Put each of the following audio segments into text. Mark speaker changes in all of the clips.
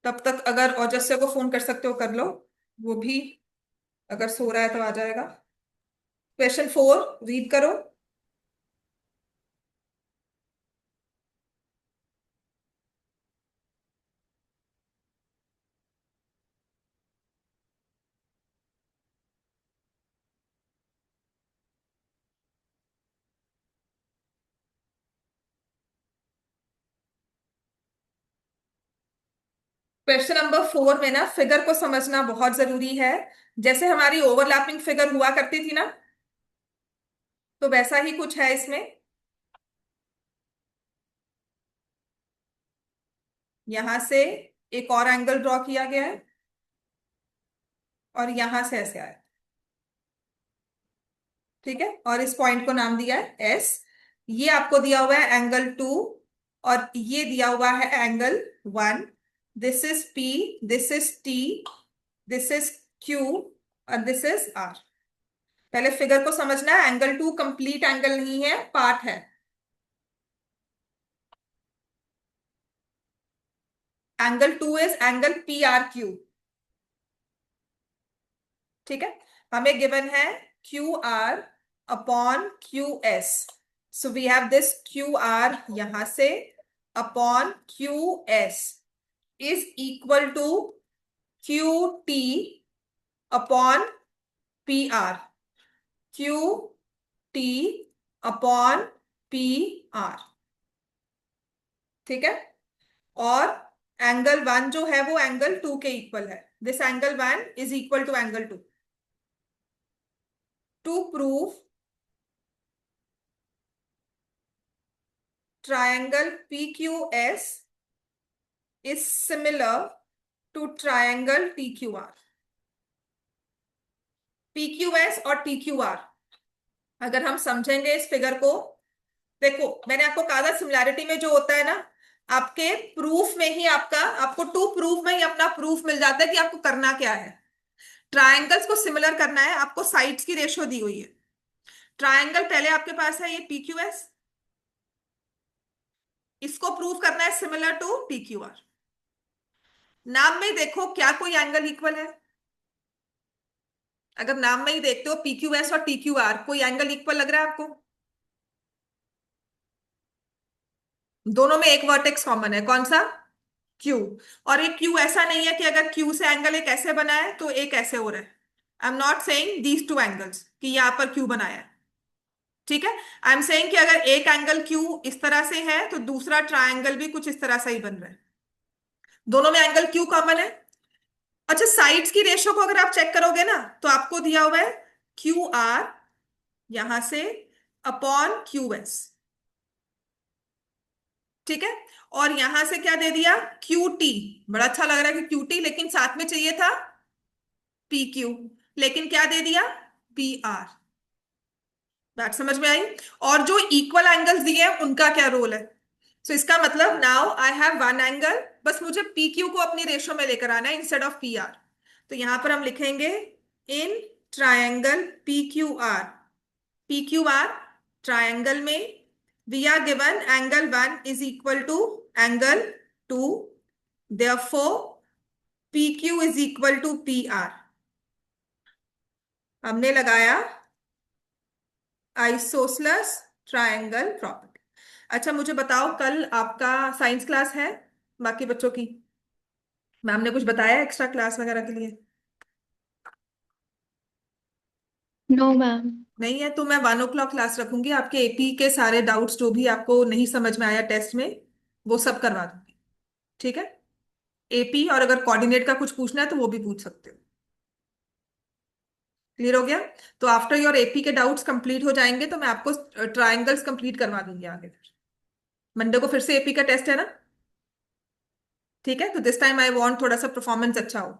Speaker 1: तब तक अगर ओजस्वी को फोन कर सकते हो कर लो, वो भी अगर सो रहा है तो आ जाएगा। क्वेश्चन 4 रीड करो। क्वेश्चन नंबर 4 में ना फिगर को समझना बहुत जरूरी है। जैसे हमारी ओवरलैपिंग फिगर हुआ करती थी ना, तो वैसा ही कुछ है इसमें। यहां से एक और एंगल ड्रॉ किया गया है और यहां से ऐसे आया। ठीक है, और इस पॉइंट को नाम दिया है एस। ये आपको दिया हुआ है एंगल 2, और ये दिया हुआ है angle 1। This is P, this is T, this is Q, और दिस इज आर। पहले फिगर को समझना है, एंगल 2 कंप्लीट एंगल नहीं है, पार्ट है। Angle 2 is angle P R Q. ठीक है, हमें गिवन है Q R upon Q S. So we have this Q R यहां से upon Q S is equal to Q T upon P R. Q T upon P R. ठीक है, और angle 1 जो है वो एंगल 2 के इक्वल है। This angle 1 is equal to angle 2। To prove triangle PQS is similar to triangle TQR। PQS और TQR अगर हम समझेंगे इस फिगर को, देखो मैंने आपको कहा था सिमिलैरिटी में जो होता है ना, आपके प्रूफ में ही आपको टू प्रूफ में ही अपना प्रूफ मिल जाता है कि आपको करना क्या है। ट्रायंगल्स को सिमिलर करना है, आपको साइड्स की रेशो दी हुई है। ट्रायंगल पहले आपके पास है ये PQS, इसको प्रूव करना है सिमिलर टू TQR। नाम में ही देखो क्या कोई एंगल इक्वल है। अगर नाम में ही देखते हो PQS और TQR, कोई एंगल इक्वल लग रहा है आपको? दोनों में एक वर्टेक्स कॉमन है, कौन सा? Q। और ये Q ऐसा नहीं है कि अगर Q से एंगल एक ऐसे बना है तो एक ऐसे हो रहा है। I am not saying these two angles कि यहां पर Q बनाया है। ठीक है, आई एम सेइंग कि अगर एक एंगल Q इस तरह से है तो दूसरा ट्रायंगल भी कुछ इस तरह से ही बन रहा है। दोनों में एंगल Q कॉमन है। अच्छा, साइड्स की रेशो को अगर आप चेक करोगे ना, तो आपको दिया हुआ है QR यहां से अपॉन QS। ठीक है, और यहां से क्या दे दिया? QT। बड़ा अच्छा लग रहा है कि QT, लेकिन साथ में चाहिए था PQ। लेकिन क्या दे दिया? PR। बात समझ में आई? और जो इक्वल एंगल्स दिए हैं उनका क्या रोल है? सो इसका मतलब now I have one angle, बस मुझे PQ को अपनी रेशो में लेकर आना है इंस्टेड ऑफ PR। तो यहां पर हम लिखेंगे in triangle PQR। PQR triangle में we are given angle 1 is equal to angle 2, therefore PQ is equal to PR। हमने लगाया आइसोसलस ट्रायंगल प्रॉपर्टी। अच्छा मुझे बताओ, कल आपका साइंस क्लास है बाकी बच्चों की? मैम ने कुछ बताया एक्स्ट्रा क्लास वगैरह के लिए?
Speaker 2: No ma'am.
Speaker 1: नहीं है तो मैं 1 o'clock क्लास रखूंगी, आपके AP के सारे डाउट्स जो भी आपको नहीं समझ में आया टेस्ट में वो सब करवा दूंगी। ठीक है, AP, और अगर कोऑर्डिनेट का कुछ पूछना है तो वो भी पूछ सकते हो। क्लियर हो गया? तो आफ्टर योर AP के डाउट्स कंप्लीट हो जाएंगे तो मैं आपको ट्रायंगल्स कंप्लीट करवा दूंगी आगे। फिर मंडे को फिर से AP का टेस्ट है ना? ठीक है, तो दिस टाइम आई वांट थोड़ा सा परफॉर्मेंस अच्छा हो।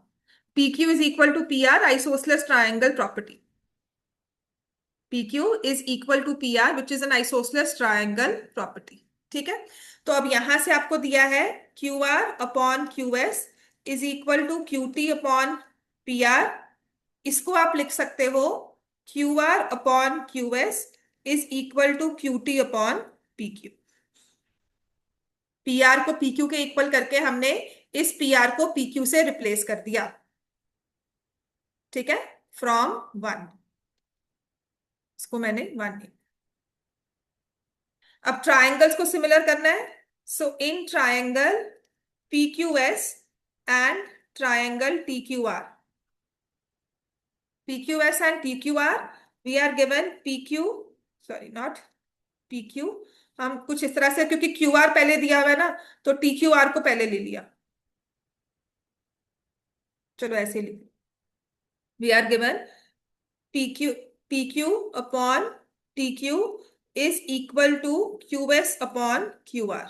Speaker 1: PQ is equal to PR isosceles triangle property. PQ is equal to PR which is an isosceles triangle property. ठीक है, तो अब यहां से आपको दिया है QR upon QS is equal to QT upon PR। इसको आप लिख सकते हो QR upon QS is equal to QT upon PQ। P R को पी क्यू के इक्वल करके हमने इस पी आर को पी क्यू से रिप्लेस कर दिया। ठीक है, फ्रॉम वन, इसको मैंने वन। अब ट्राइंगल्स को सिमिलर करना है। So in triangle P Q S and triangle T Q R, P Q S and T Q R, we are given P Q, sorry not P Q, हम कुछ इस तरह से, क्योंकि क्यू आर पहले दिया हुआ है ना, तो टी क्यू आर को पहले ले लिया। चलो ऐसे लिख, we are given P Q, P Q upon T Q is equal to Q S upon Q R.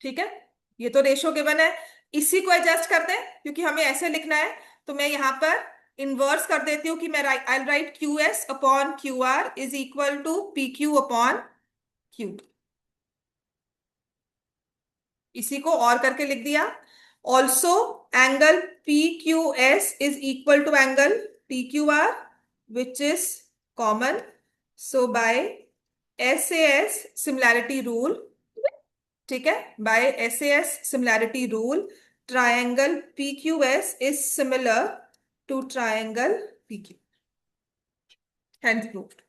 Speaker 1: ठीक है, ये तो रेशो गिवन है, इसी को एडजस्ट कर दें, क्योंकि हमें ऐसे लिखना है। तो मैं यहां पर इनवर्स कर देती हूँ कि मैं I write Q S upon Q R is equal to P Q upon Q, इसी को और करके लिख दिया। Also angle P Q S is equal to angle T Q R which is common, so by S A S similarity rule, ठीक है, by S A S similarity rule triangle P Q S is similar to triangle P Q, hence proved.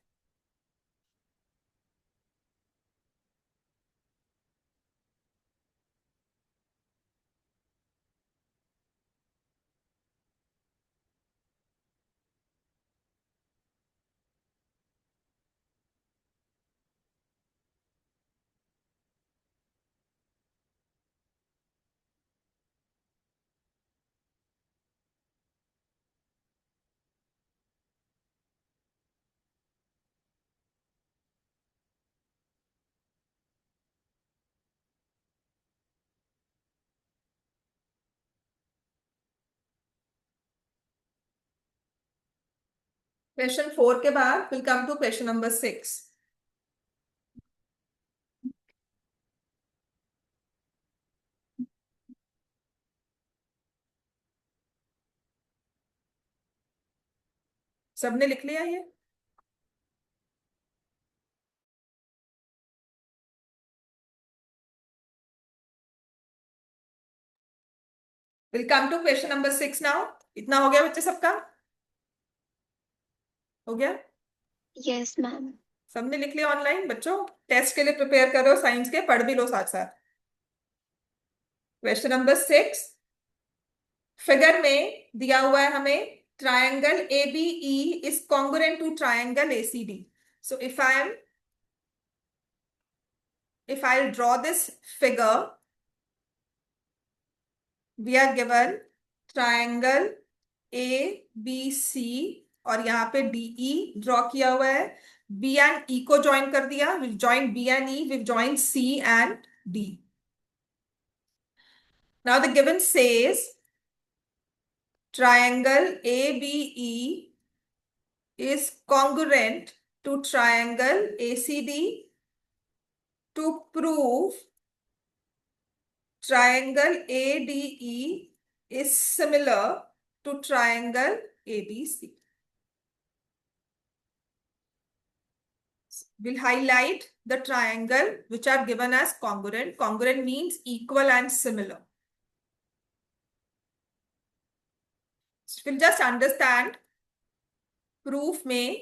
Speaker 1: Question 4 के बाद will come to question number 6। सबने लिख लिया ये? Will come to question number 6 now. इतना हो गया बच्चे सबका? हो गया?
Speaker 2: Yes, ma'am.
Speaker 1: सबने लिख लिया ऑनलाइन? बच्चों टेस्ट के लिए प्रिपेयर करो, साइंस के पढ़ भी लो साथ साथ। क्वेश्चन नंबर 6, फिगर में दिया हुआ है हमें triangle A B E is congruent to triangle A C D. So if I'll draw this figure, we are given triangle A B C और यहाँ पे डी ई ड्रॉ किया हुआ है, बी एंड ई को ज्वाइन कर दिया, we've join B and E, we've join C and D. Now the given says triangle ABE is congruent to triangle ACD. To prove triangle ADE is similar to triangle ABC. We'll highlight the triangle which are given as congruent. Congruent means equal and similar. So we'll just understand proof में,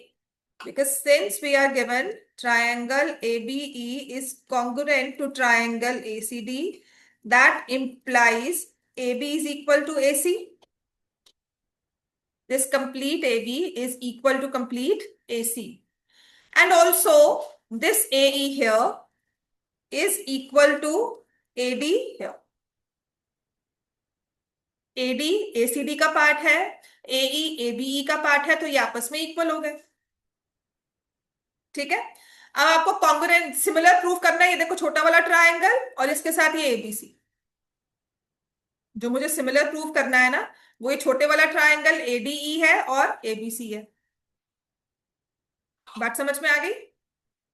Speaker 1: because since we are given triangle ABE is congruent to triangle ACD, that implies AB is equal to AC. This complete AB is equal to complete AC. And also this AE here is equal to AD here. AD ACD का part है, AE ABE का part है, तो ये आपस में equal हो गए। ठीक है, अब आपको कॉन्ग्रुएंट सिमिलर प्रूव करना है। ये देखो छोटा वाला ट्रायंगल और इसके साथ ये एबीसी, जो मुझे सिमिलर प्रूव करना है ना, वो ये छोटे वाला ट्रायंगल एडीई है और एबीसी है। बात समझ में आ गई?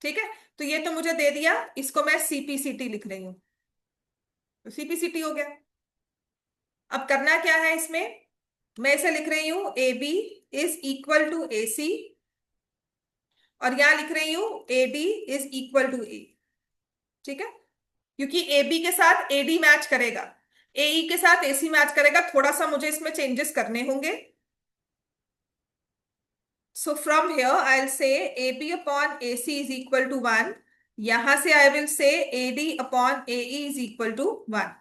Speaker 1: ठीक है, तो ये तो मुझे दे दिया, इसको मैं सीपीसीटी लिख रही हूं, तो सीपीसीटी हो गया। अब करना क्या है इसमें, मैं इसे लिख रही हूं A B is equal to A C और यहां लिख रही हूं AD is equal to A। ठीक है, क्योंकि AB के साथ AD मैच करेगा, AE के साथ AC मैच करेगा, थोड़ा सा मुझे इसमें चेंजेस करने होंगे। So from here I will say AB upon AC is equal to 1। यहां से I will say AD upon AE is equal to 1।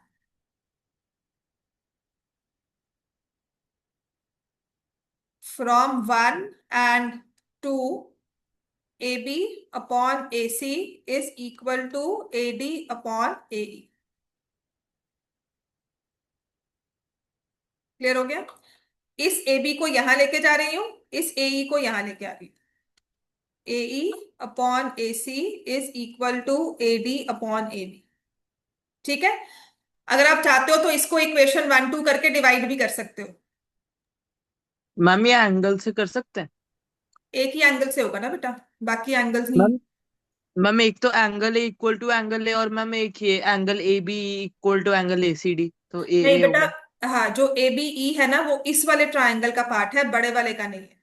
Speaker 1: From 1 and 2, AB upon AC is equal to AD upon AE। Clear हो गया? इस AB को यहां लेके जा रही हूं, इस AE को यहां लेके आ रही हूं। AE upon AC is equal to AD upon AB। ठीक है, अगर आप चाहते हो तो इसको इक्वेशन 1 2 करके डिवाइड भी कर सकते हो।
Speaker 3: मैम ये एंगल से कर सकते हैं?
Speaker 1: एक ही एंगल से होगा ना बेटा, बाकी एंगल्स नहीं।
Speaker 3: मैम मैम एक तो angle A equal to angle A, और मैम एक ये angle A B equal to angle A C D, तो
Speaker 1: नहीं
Speaker 3: ए हो
Speaker 1: बेटा,
Speaker 3: गया।
Speaker 1: हाँ, जो ABE है ना वो इस वाले ट्रायंगल का पार्ट है, बड़े वाले का नहीं है।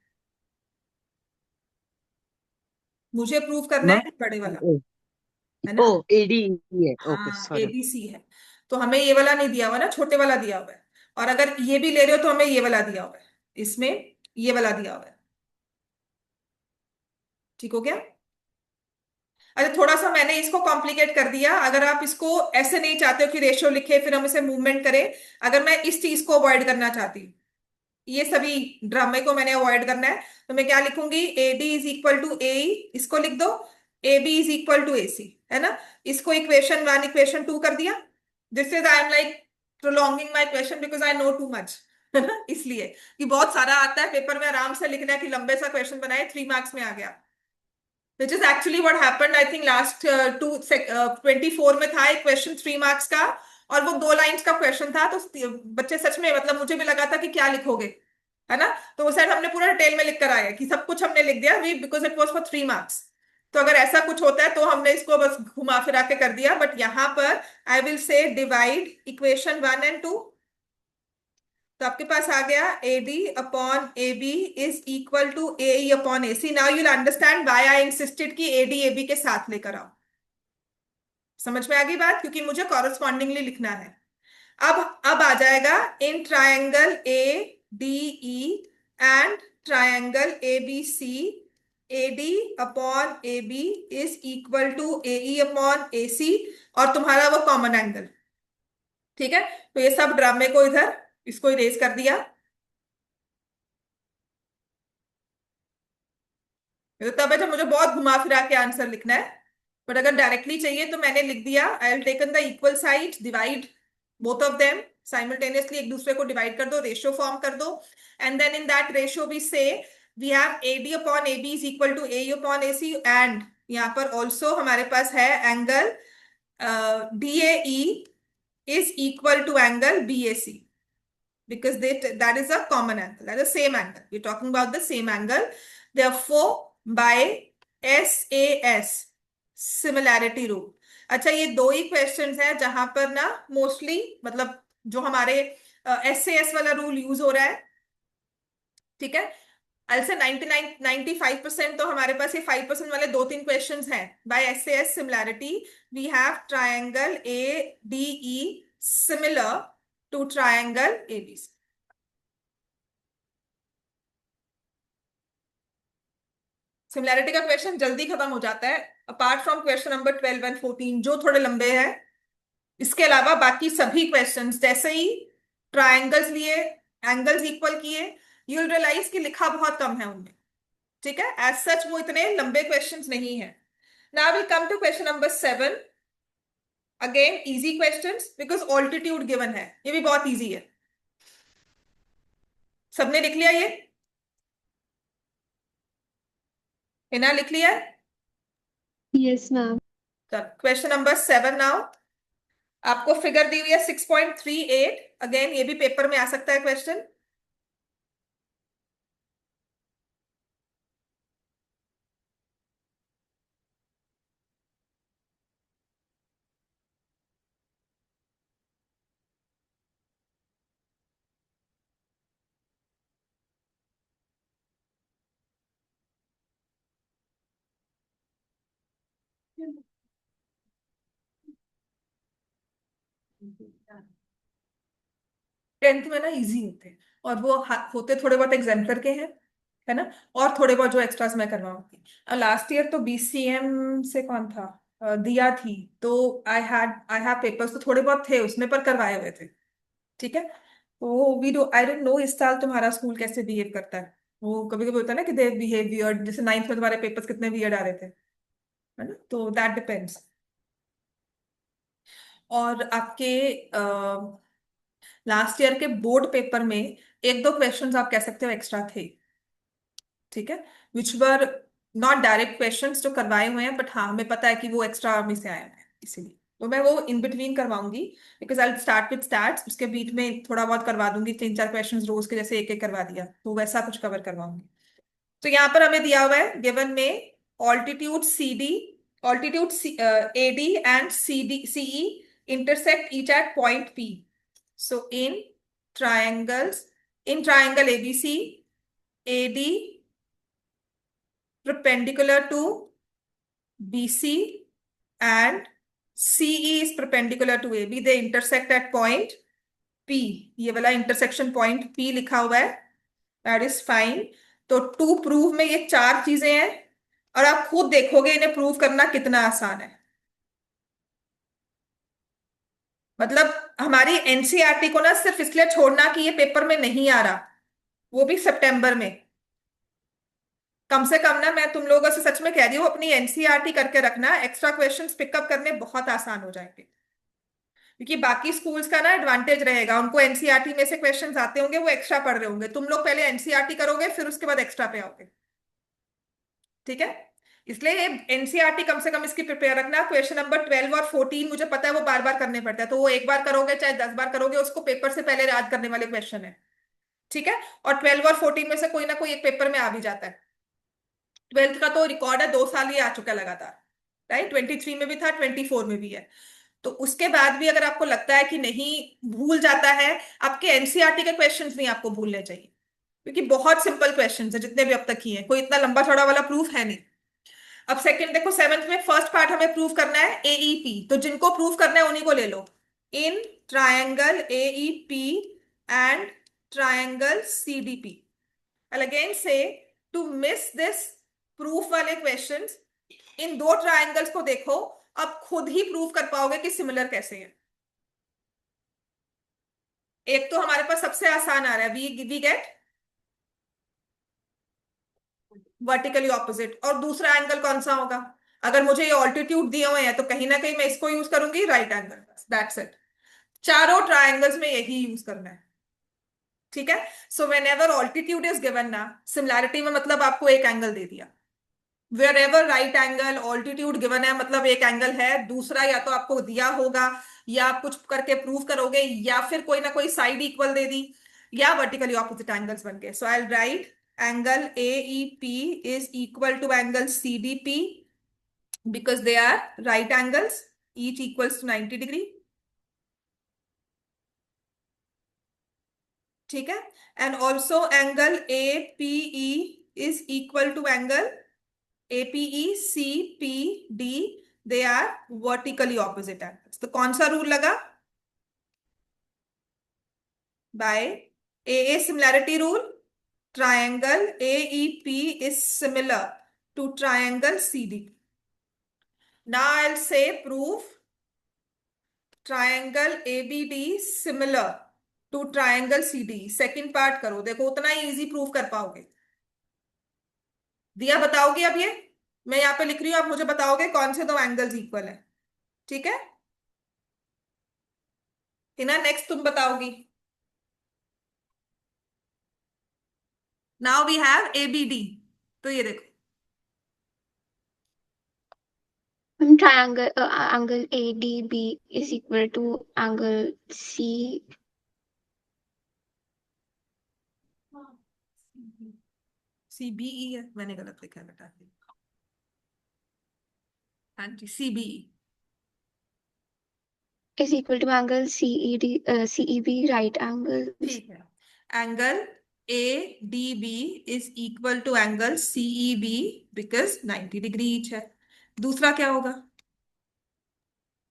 Speaker 1: मुझे प्रूव करना
Speaker 3: मैम
Speaker 1: है बड़े वाला,
Speaker 3: ओ
Speaker 1: है ना?
Speaker 3: ओ ए डी है, ओके
Speaker 1: हाँ,
Speaker 3: सॉरी।
Speaker 1: ABC है। तो हमें ये वाला नहीं दिया हुआ ना, छोटे वाला दिया हुआ है। और अगर ये भी ले रहे हो तो हमें ये वाला दिया हुआ है, इसमें ये वाला दिया हुआ है। ठीक हो गया? अच्छा, थोड़ा सा मैंने इसको कॉम्प्लिकेट कर दिया। अगर आप इसको ऐसे नहीं चाहते हो कि रेशियो लिखे फिर हम इसे मूवमेंट करें, अगर मैं इस चीज को अवॉइड करना चाहती हूँ, ये सभी ड्रामे को मैंने अवॉइड करना है, तो मैं क्या लिखूंगी? AD is equal to AE, इसको लिख दो। AB is equal to AC, है ना? इसको इक्वेशन 1 इक्वेशन 2 कर दिया। This is I am like prolonging my question because I know too much, है ना? इसलिए कि बहुत सारा आता है पेपर में, आराम से लिखना है कि लंबे सा क्वेश्चन बनाए, 3 मार्क्स में आ गया। Which is actually what happened, I think last 24 में था एक क्वेश्चन 3 मार्क्स का, और वो 2 लाइंस का क्वेश्चन था। तो बच्चे सच में, मतलब मुझे भी लगा था कि क्या लिखोगे, है ना? तो वो शायद हमने पूरा डिटेल में लिख कर आया कि सब कुछ हमने लिख दिया, we because it was for 3 marks. तो अगर ऐसा कुछ होता है तो हमने इसको बस घुमा फिरा के कर दिया, बट यहां पर I will say divide equation 1 and 2। तो आपके पास आ गया AD upon AB is equal to AE upon AC। Now you'll understand why I insisted कि AD AB के साथ लेकर आओ। समझ में आ गई बात? क्योंकि मुझे कॉरेस्पॉन्डिंगली लिखना है। अब आ जाएगा in triangle ADE and triangle ABC, AD upon AB is equal to AE upon AC, और तुम्हारा वो कॉमन एंगल। ठीक है, तो ये सब ड्रामे को इधर इसको इरेज कर दिया। ये तो तब है जब मुझे बहुत घुमा फिरा के आंसर लिखना है। बट अगर डायरेक्टली चाहिए तो मैंने लिख दिया, I will taken the equal side, divide both of them simultaneously, एक दूसरे को डिवाइड कर दो, रेशियो फॉर्म कर दो, and then in that ratio we say we have AD upon AB is equal to AE upon AC, and यहाँ पर also हमारे पास है angle DAE is equal to angle BAC, because that is a common angle, that is the same angle, we're talking about the same angle. Therefore by SAS, similarity rule। अच्छा, ये दो ही questions हैं जहां पर ना मोस्टली, मतलब जो हमारे SAS वाला रूल यूज हो रहा है। ठीक है, अलसे 99 95% तो हमारे पास ये 5% वाले 2 3 क्वेश्चंस हैं। By SAS similarity we have triangle ADE similar to triangle ABC। Similarity का क्वेश्चन जल्दी खत्म हो जाता है, apart from question number 12 and 14 जो थोड़े लंबे हैं। इसके अलावा बाकी सभी क्वेश्चंस जैसे ही ट्रायंगल्स लिए, एंगल्स इक्वल किए, यू विल रियलाइज कि लिखा बहुत कम है उनमें। ठीक है, एज सच वो इतने लंबे क्वेश्चंस नहीं है। Now will come to question number 7। Again easy questions because altitude given है, ये भी बहुत इजी है। सबने लिख लिया ये? हिना लिख लिया है?
Speaker 2: Yes, ma'am.
Speaker 1: Question number 7 now. आपको फिगर दी हुई है 6.38। अगेन ये भी पेपर में आ सकता है क्वेश्चन। टेंथ में ना इजी होते हैं, और वो होते थोड़े बहुत एग्जाम्पलर के हैं, है ना, और थोड़े बहुत जो एक्स्ट्रास मैं करवाऊंगी। लास्ट ईयर तो बीसीएम से कौन था, दिया थी, तो आई हैव पेपर्स तो थोड़े बहुत थे उसमें, पर करवाए हुए थे। ठीक है, तो we do I don't know इस साल तुम्हारा स्कूल कैसे बिहेव करता है। वो कभी कभी होता है ना कि दे बिहेव वियर्ड, जैसे नाइन्थ में तुम्हारे पेपर्स कितने वियर्ड आ रहे थे, है ना, तो दैट डिपेंड्स। और आपके लास्ट ईयर के बोर्ड पेपर में एक दो क्वेश्चंस आप कह सकते हो एक्स्ट्रा थे। ठीक है, विच वर नॉट डायरेक्ट क्वेश्चंस जो करवाए हुए हैं, बट हाँ हमें पता है कि वो एक्स्ट्रा में से आए हैं, इसीलिए तो मैं वो इन बिटवीन करवाऊंगी। Because I start with stats, उसके बीच में थोड़ा बहुत करवा दूंगी, तीन चार क्वेश्चंस रोज के जैसे एक एक करवा दिया, तो वैसा कुछ कवर करवाऊंगी। तो यहाँ पर हमें दिया हुआ है गिवन में altitude C D, altitude A D and C D CE intersect each at point P. So in triangle ABC, AD perpendicular to BC and CE is perpendicular to AB. They intersect at point P. ये वाला intersection point P लिखा हुआ है, that is fine. तो to prove में ये चार चीजें हैं, और आप खुद देखोगे इन्हें प्रूव करना कितना आसान है। मतलब हमारी एनसीईआरटी को ना सिर्फ इसलिए छोड़ना कि ये पेपर में नहीं आ रहा, वो भी सितंबर में, कम से कम ना मैं तुम लोगों से सच में कह रही हूँ, अपनी एनसीईआरटी करके रखना, एक्स्ट्रा क्वेश्चंस पिकअप करने बहुत आसान हो जाएंगे। क्योंकि बाकी स्कूल्स का ना एडवांटेज रहेगा, उनको एनसीईआरटी में से क्वेश्चंस आते होंगे, वो एक्स्ट्रा पढ़ रहे होंगे, तुम लोग पहले एनसीईआरटी करोगे फिर उसके बाद एक्स्ट्रा पे आओगे। ठीक है, इसलिए एनसीईआरटी कम से कम इसकी प्रिपेयर रखना। क्वेश्चन नंबर 12 और 14 मुझे पता है वो बार बार करने पड़ते हैं, तो वो एक बार करोगे चाहे 10 बार करोगे, उसको पेपर से पहले याद करने वाले क्वेश्चन है। ठीक है, और 12 और 14 में से कोई ना कोई एक पेपर में आ भी जाता है। 12th का तो रिकॉर्ड है, 2 साल ही आ चुका है लगातार, राइट, 23 में भी था, 24 में भी है। तो उसके बाद भी अगर आपको लगता है कि नहीं, भूल जाता है, आपके एनसीईआरटी के क्वेश्चंस नहीं आपको भूलने चाहिए, क्योंकि बहुत सिंपल क्वेश्चंस है जितने भी अब तक किए हैं, कोई इतना लंबा चौड़ा वाला प्रूफ है नहीं। अब सेकंड देखो, सेवेंथ में फर्स्ट पार्ट हमें प्रूव करना है एईपी, तो जिनको प्रूव करना है उन्हीं को ले लो। In triangle AEP and triangle CDP, again say to miss this proof वाले क्वेश्चंस, इन दो ट्रायंगल्स को देखो, अब खुद ही प्रूव कर पाओगे कि सिमिलर कैसे हैं। एक तो हमारे पास सबसे आसान आ रहा है, वी गेट वर्टिकली ऑपोजिट, और दूसरा एंगल कौन सा होगा, अगर मुझे ये ऑल्टीट्यूड दिए हुए हैं तो कहीं ना कहीं मैं इसको यूज करूंगी, राइट एंगल, दैट्स इट। चारों ट्रायंगल्स में यही यूज करना है। ठीक है, so whenever altitude is given ना, सिमिलैरिटी में मतलब आपको एक एंगल दे दिया, wherever right angle altitude given है मतलब एक एंगल है, दूसरा या तो आपको दिया होगा, या आप कुछ करके प्रूव करोगे, या फिर कोई ना कोई साइड इक्वल दे दी, या वर्टिकली ऑपोजिट एंगल्स बन गए। So I write angle AEP is equal to angle CDP because they are right angles, each equals to 90 degree। ठीक है, and also angle APE is equal to angle APE CPD, they are vertically opposite angles। तो कौन सा rule लगा, bye AA similarity rule, triangle AEP is similar to triangle CDP। now I'll say proof triangle ABD similar to triangle CD। Second part करो, देखो उतना ही easy prove कर पाओगे। दिया बताओगे अब ये, मैं यहाँ पे लिख रही हूँ, आप मुझे बताओगे कौन से दो एंगल्स इक्वल है। ठीक है, हिना नेक्स्ट तुम बताओगी। नाउ वी हैव ABD, तो ये देखो
Speaker 2: Triangle angle ADB is equal to angle C.
Speaker 1: CBE है, मैंने गलत लिखा है बेटा, हाँ जी CBE।
Speaker 2: Is equal to angle CEB right angles.
Speaker 1: ठीक है, angle ADB is equal to angle CEB because 90 degree each है। दूसरा क्या होगा,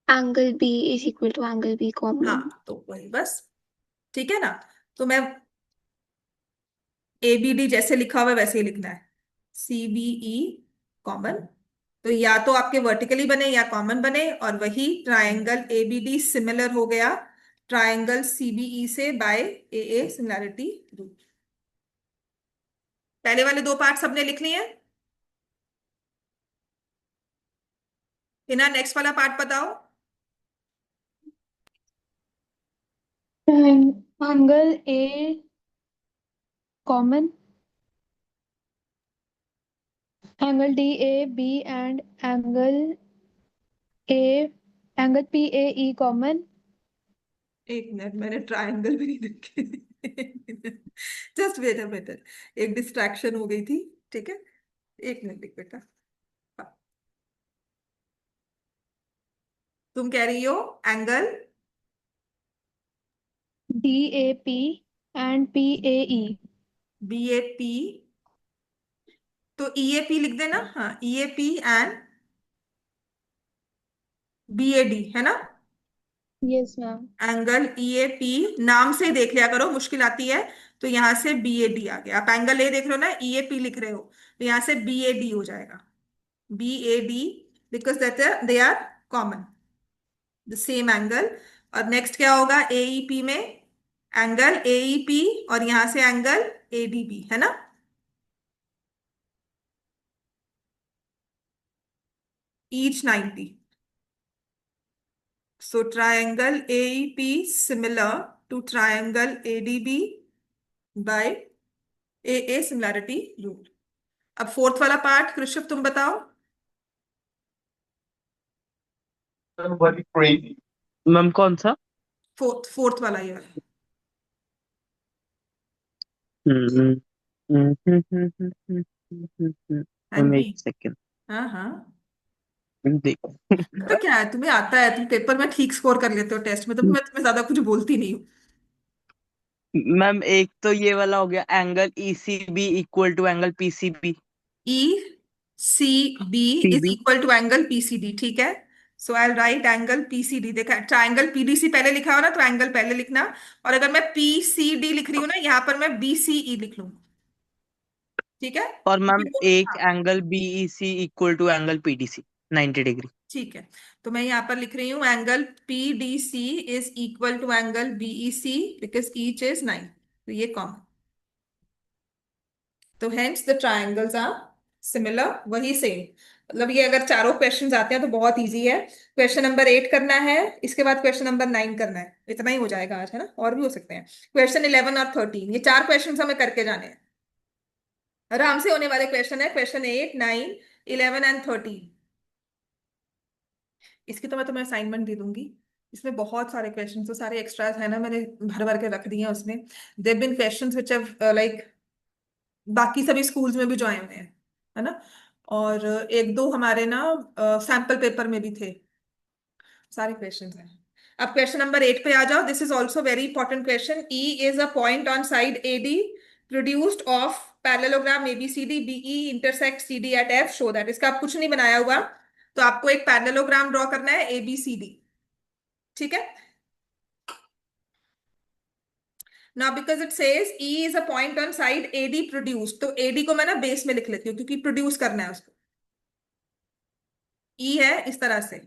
Speaker 2: angle B is equal to angle B common.
Speaker 1: हाँ, तो वही बस। ठीक है ना। तो मैं ए बी डी जैसे लिखा हुआ है वैसे ही लिखना है, सी बी ई कॉमन। तो या तो आपके वर्टिकली बने या कॉमन बने, और वही triangle A B D similar हो गया ट्रायंगल सीबीई से by A A similarity rule. पहले वाले दो पार्ट सबने लिख लिए हैं। हिना, नेक्स्ट वाला पार्ट बताओ।
Speaker 2: Angle A common, angle D A B and angle A angle P A E common.
Speaker 1: एक मिनट, मैंने ट्रायंगल भी नहीं लिखे। जस्ट वेट अ मिनट, एक डिस्ट्रैक्शन हो गई थी। ठीक है, एक मिनट एक बेटा। हाँ, तुम कह रही हो angle
Speaker 2: D A P and P A E.
Speaker 1: B A P, तो ई ए पी लिख देना। हाँ, E A P and B A D है ना।
Speaker 2: Yes ma'am.
Speaker 1: Angle E A P, नाम से देख लिया करो, मुश्किल आती है। तो यहां से बी ए डी आ गया। आप एंगल ए देख रहे हो ना, ई ए पी लिख रहे हो, तो यहां से बी ए डी हो जाएगा। B A D, because that they are common, the same angle. और नेक्स्ट क्या होगा ए ई पी में, एंगल ए ई पी और यहां से एंगल ए डी बी है ना। Each 90। So triangle AEP similar to triangle ADB by AA similarity rule। अब फोर्थ वाला पार्ट कृषभ तुम बताओ।
Speaker 3: मैम कौन सा?
Speaker 1: फोर्थ वाला ये वाला।
Speaker 3: हम्म
Speaker 1: हाँ
Speaker 3: मैम
Speaker 1: जी।
Speaker 3: एक सेकेंड
Speaker 1: हाँ हाँ।
Speaker 3: देखो।
Speaker 1: तो क्या है, तुम्हें आता है, तुम पेपर में ठीक स्कोर कर लेते हो, टेस्ट में तो मैं तुम्हें ज्यादा कुछ बोलती नहीं हूँ।
Speaker 3: मैम एक तो ये वाला हो गया angle E C B equal to angle P C B.
Speaker 1: E C B
Speaker 3: P
Speaker 1: is
Speaker 3: B
Speaker 1: equal to angle PCD. ठीक है, so I write angle PCD. देखा, ट्राइंगल पीडीसी पहले लिखा हो ना, तो एंगल पहले लिखना। और अगर मैं पीसीडी लिख रही हूँ ना, यहाँ पर मैं बीसीई लिख लूँ। ठीक है,
Speaker 3: और मैम एक
Speaker 1: हाँ,
Speaker 3: angle B E C equal to angle P D C 90 degree.
Speaker 1: ठीक है। तो मैं यहाँ पर लिख रही हूँ angle PDC is equal to angle BEC because each is 9। तो ये कॉमन, तो hence the triangles are similar, वही सेम। मतलब ये अगर चारों क्वेश्चंस आते हैं तो बहुत इजी है। क्वेश्चन नंबर 8 करना है, इसके बाद क्वेश्चन नंबर 9 करना है, इतना ही हो जाएगा आज, है ना, और भी हो सकते हैं। क्वेश्चन 11 और 13, ये चार क्वेश्चन हमें करके जाने हैं। आराम से होने वाले क्वेश्चन है, क्वेश्चन 8, 9, 11 एंड 13। इसकी तो मैं तुम्हें असाइनमेंट दे दूंगी। इसमें बहुत सारे क्वेश्चन, तो सारे एक्स्ट्रास है ना, मैंने भर भर के रख दिए हैं उसमें। There been questions which have like बाकी सभी स्कूल्स में भी जो आए हुए हैं, है ना। और एक दो हमारे ना सैंपल पेपर में भी थे। सारे क्वेश्चन हैं। अब क्वेश्चन नंबर 8 पे आ जाओ। This is also very important question. E is a point on side A D produced of parallelogram ABCD BE intersect C D at F, show that. इसका आप कुछ नहीं बनाया हुआ, तो आपको एक पैरेललोग्राम ड्रॉ करना है एबीसीडी। ठीक है। Now because it says E is a point on side AD produced, तो एडी को मैं ना बेस में लिख लेती हूँ क्योंकि प्रोड्यूस करना है उसको। ई है इस तरह से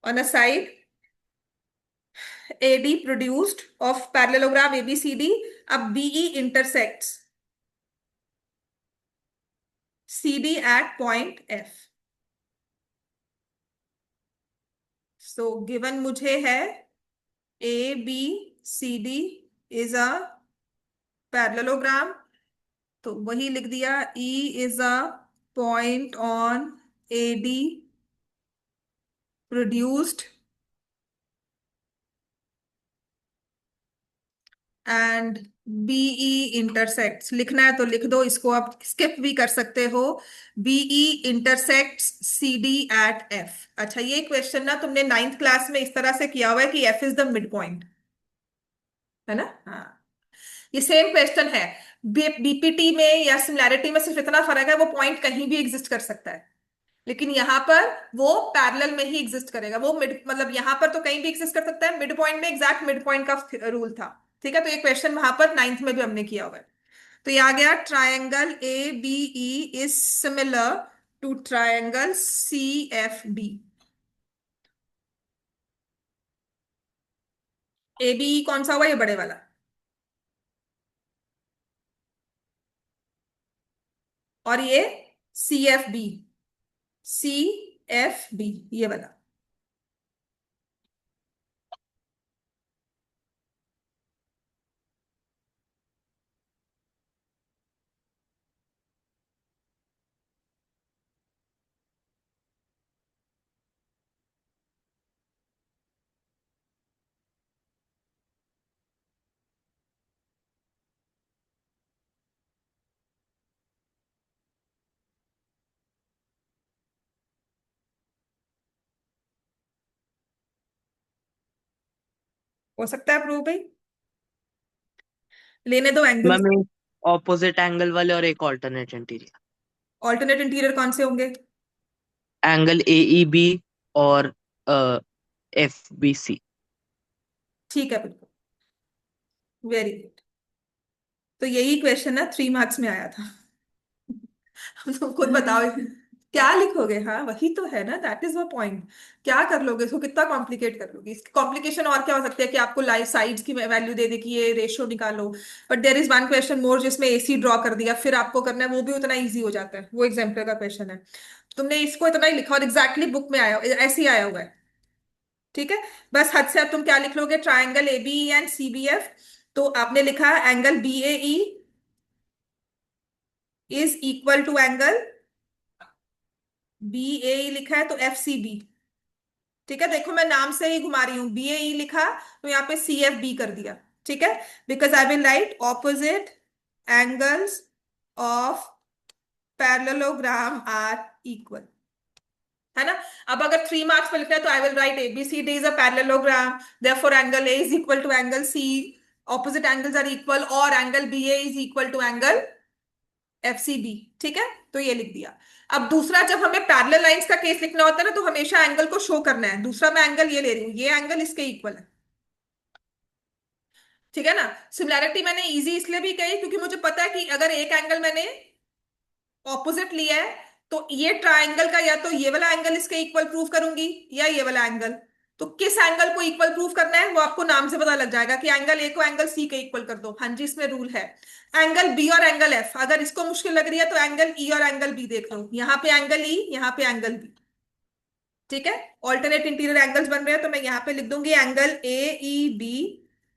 Speaker 1: on a side AD produced of parallelogram ABCD। अब BE intersects CD at point F। So given मुझे है ABCD is a parallelogram, तो वही लिख दिया। E is a point on AD produced and BE intersects. लिखना है तो लिख दो, इसको आप स्किप भी कर सकते हो। BE intersects CD at F. अच्छा, ये क्वेश्चन ना तुमने नाइन्थ क्लास में इस तरह से किया हुआ है कि F is the mid point, है ना। हाँ, ये सेम क्वेश्चन है। बीपीटी में या सिमिलैरिटी में सिर्फ इतना फर्क है, वो पॉइंट कहीं भी एग्जिस्ट कर सकता है। लेकिन यहां पर वो पैरेलल में ही एग्जिस्ट करेगा। वो मिड मतलब यहां पर तो कहीं भी एग्जिस्ट कर सकता है, मिड पॉइंट में एग्जैक्ट मिड पॉइंट का रूल था। ठीक है, तो ये क्वेश्चन वहां पर नाइन्थ में भी हमने किया हुआ है। तो ये आ गया, triangle A B E is similar to triangle C F B. A B E कौन सा हुआ, ये बड़े वाला, और ये C F B, C F B ये वाला। हो सकता है प्रूव भाई, लेने दो एंगल।
Speaker 3: मैम एक ऑपोजिट एंगल वाले और एक ऑल्टरनेट इंटीरियर।
Speaker 1: ऑल्टरनेट इंटीरियर कौन से होंगे?
Speaker 3: एंगल ए ई बी और एफ बी सी।
Speaker 1: ठीक है, बिल्कुल, वेरी गुड। तो यही क्वेश्चन है 3 मार्क्स में आया था। तुम खुद बताओ क्या लिखोगे, हाँ वही तो है ना, दैट इज द पॉइंट। क्या कर लोगे इसको, कितना कॉम्प्लिकेट कर लोगे? इसकी कॉम्प्लिकेशन और क्या हो सकती है कि आपको लाइफ साइड्स की वैल्यू दे दे कि ये रेशियो निकालो। But there is one question more जिसमें एसी ड्रॉ कर दिया, फिर आपको करना है, वो भी उतना इजी हो जाता है, वो एग्जाम्पल का क्वेश्चन है। तुमने इसको इतना ही लिखा और एग्जैक्टली बुक में आया, ऐसे ही आया हुआ है। ठीक है, बस हद से अब तुम क्या लिख लोगे, triangle A B and C B F. तो आपने लिखा angle B A E is equal to angle B A E, लिखा है तो एफ सी बी। ठीक है, देखो मैं नाम से ही घुमा रही हूं, बी ए ई लिखा तो यहाँ पे सी एफ बी कर दिया। ठीक है, because I will write opposite angles of parallelogram are equal, है ना। अब अगर 3 मार्क्स पे लिखना है तो I will write ABCD is a parallelogram, therefore angle A is equal to angle C, opposite angles are equal, और angle B A is equal to angle F C B. ठीक है, तो ये लिख दिया। अब दूसरा, जब हमें पैरेलल लाइंस का केस लिखना होता है ना, तो हमेशा एंगल को शो करना है। दूसरा मैं एंगल ये ले रही हूँ, ये एंगल इसके इक्वल है। ठीक है ना। सिमिलैरिटी मैंने इजी इसलिए भी कही क्योंकि मुझे पता है कि अगर एक एंगल मैंने ऑपोजिट लिया है, तो ये ट्राइंगल का या तो ये वाला एंगल इसके इक्वल प्रूव करूंगी, या ये वाला एंगल। तो किस एंगल को इक्वल प्रूव करना है वो आपको नाम से पता लग जाएगा कि एंगल ए को एंगल सी के इक्वल कर दो। हाँ जी, इसमें रूल है। एंगल बी और एंगल एफ, अगर इसको मुश्किल लग रही है तो एंगल ई और एंगल बी देख लो, यहाँ पे एंगल ई, यहाँ पे एंगल बी। ठीक है, ऑल्टरनेट इंटीरियर एंगल्स बन रहे हैं, तो मैं यहाँ पे लिख दूंगी angle A E B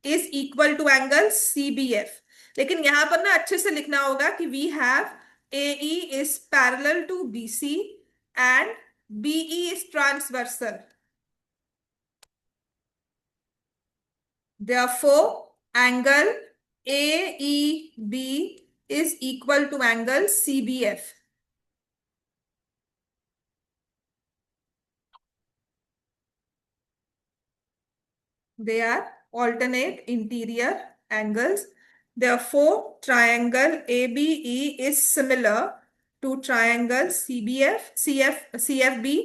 Speaker 1: is equal to angle C B F. लेकिन यहां पर ना अच्छे से लिखना होगा कि we have A E is parallel to B C and BE is transversal, therefore angle AEB is equal to angle CBF. They are alternate interior angles. Therefore, triangle ABE is similar to triangle CFB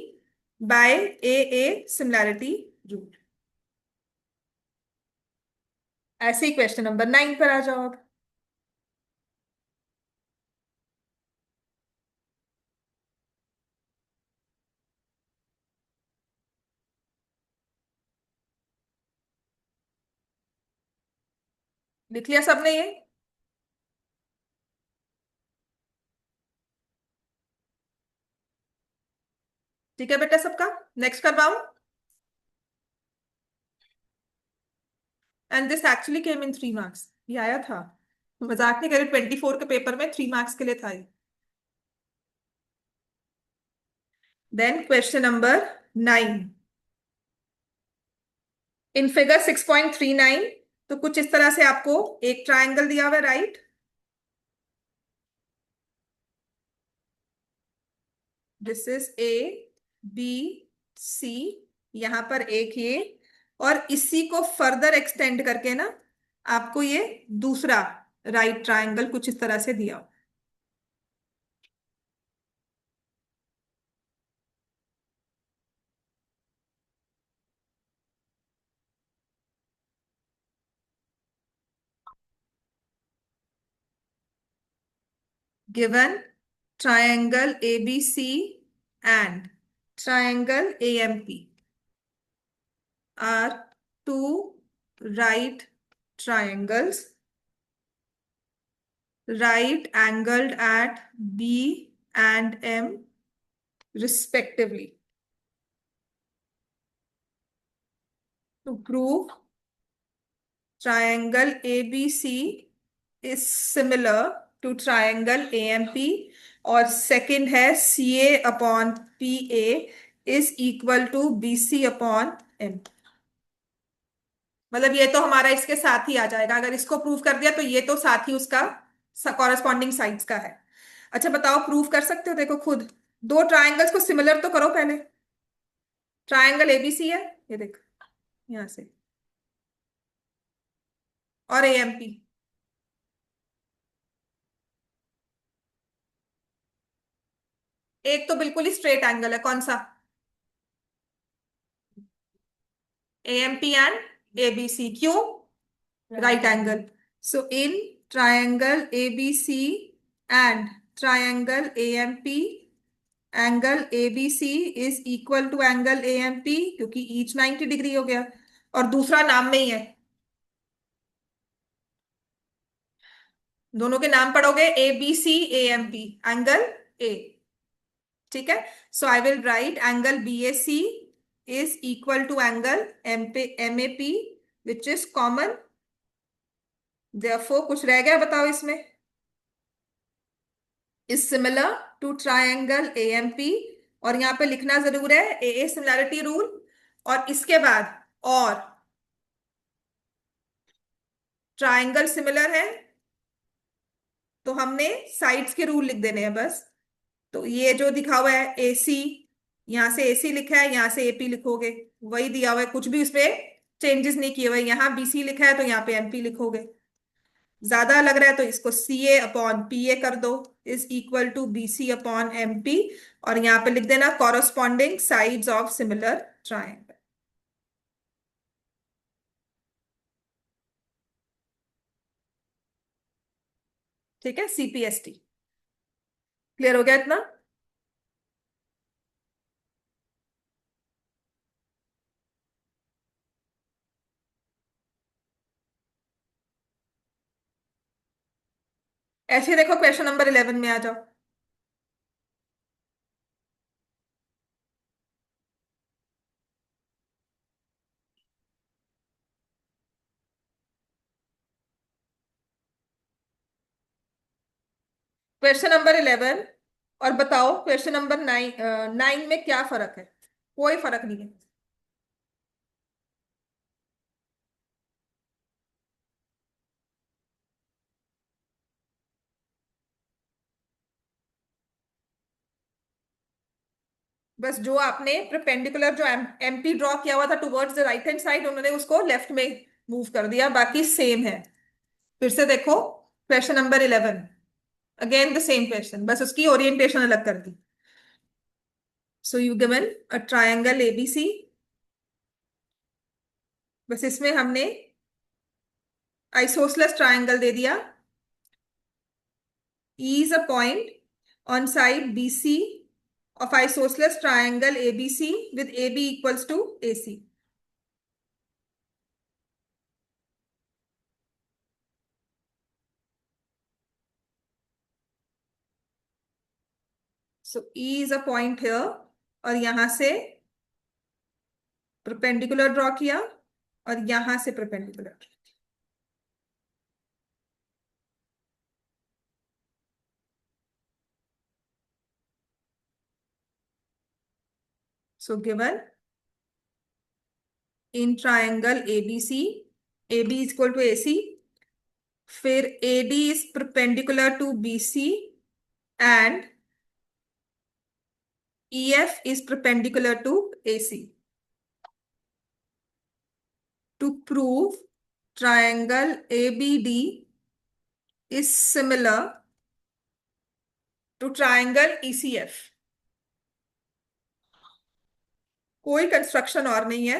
Speaker 1: by AA similarity rule. ऐसे ही question number 9 पर आ जाओ अब। लिख लिया सबने ये? ठीक है बेटा सबका, नेक्स्ट करवाऊं? And this actually came in 3 marks, ये आया था, मजाक नहीं करे, 24 के पेपर में 3 मार्क्स के लिए था ये। Then question number 9, in figure 6.39, तो कुछ इस तरह से आपको एक ट्राइंगल दिया हुआ है, right. This is A B C, यहां पर एक ये, और इसी को फर्दर एक्सटेंड करके ना आपको ये दूसरा राइट ट्राइंगल कुछ इस तरह से दिया हो। given triangle ABC and triangle AMP are two right triangles right angled at B and M respectively. To prove triangle ABC is similar to triangle AMP, और सेकंड है CA upon PA is equal to BC upon M। मतलब ये तो हमारा इसके साथ ही आ जाएगा, अगर इसको प्रूव कर दिया तो ये तो साथ ही उसका कॉरेस्पॉन्डिंग साइड्स का है। अच्छा बताओ, प्रूव कर सकते हो? देखो खुद दो ट्राइंगल्स को सिमिलर तो करो पहले। ट्राइंगल एबीसी है, ये देख यहां से, और एएमपी। एक तो बिल्कुल ही स्ट्रेट एंगल है, कौन सा? AMP and ABC. क्यों? Right angle. So in triangle ABC and triangle AMP, angle ABC is equal to angle AMP, क्योंकि ईच 90 डिग्री हो गया, और दूसरा नाम में ही है, दोनों के नाम पढ़ोगे, A B C A M P, angle A. ठीक है, so I will write angle B A C is equal to angle M A P which is common. Therefore कुछ रह गया बताओ इसमें? Is similar to triangle A M P, और यहां पे लिखना जरूर है ए सिमिलैरिटी रूल, और इसके बाद और ट्राइंगल सिमिलर है तो हमने साइड्स के रूल लिख देने हैं बस। तो ये जो दिखा हुआ है एसी, यहां से एसी लिखा है, यहां से एपी लिखोगे, वही दिया हुआ है, कुछ भी उसमें चेंजेस नहीं किए हुए। यहाँ बीसी लिखा है तो यहाँ पे एमपी लिखोगे। ज्यादा लग रहा है तो इसको सीए अपॉन पीए कर दो, is equal to BC upon MP, और यहाँ पे लिख देना corresponding sides of similar triangle. ठीक है, सीपीएसटी। क्लियर हो गया इतना? ऐसे देखो, क्वेश्चन नंबर 11 में आ जाओ। क्वेश्चन नंबर 11, और बताओ क्वेश्चन नंबर 9 में क्या फर्क है? कोई फर्क नहीं है। बस जो आपने परपेंडिकुलर जो एमपी ड्रॉ किया हुआ था towards the right hand side, उन्होंने उसको लेफ्ट में मूव कर दिया, बाकी सेम है। फिर से देखो question number 11, again the same question, बस उसकी ओरिएंटेशन अलग कर दी। So you given a triangle ABC, बस इसमें हमने आइसोसलेस ट्राइंगल दे दिया। E is a point on side BC of isosceles triangle ABC with AB equals to AC. So E is a point here, और यहां से परपेंडिकुलर ड्रॉ किया, और यहां से perpendicular. So given in triangle ABC, AB is equal to AC, फिर AD is perpendicular to BC and EF is perpendicular to AC. To prove triangle ABD is similar to triangle ECF, कोई construction और नहीं है।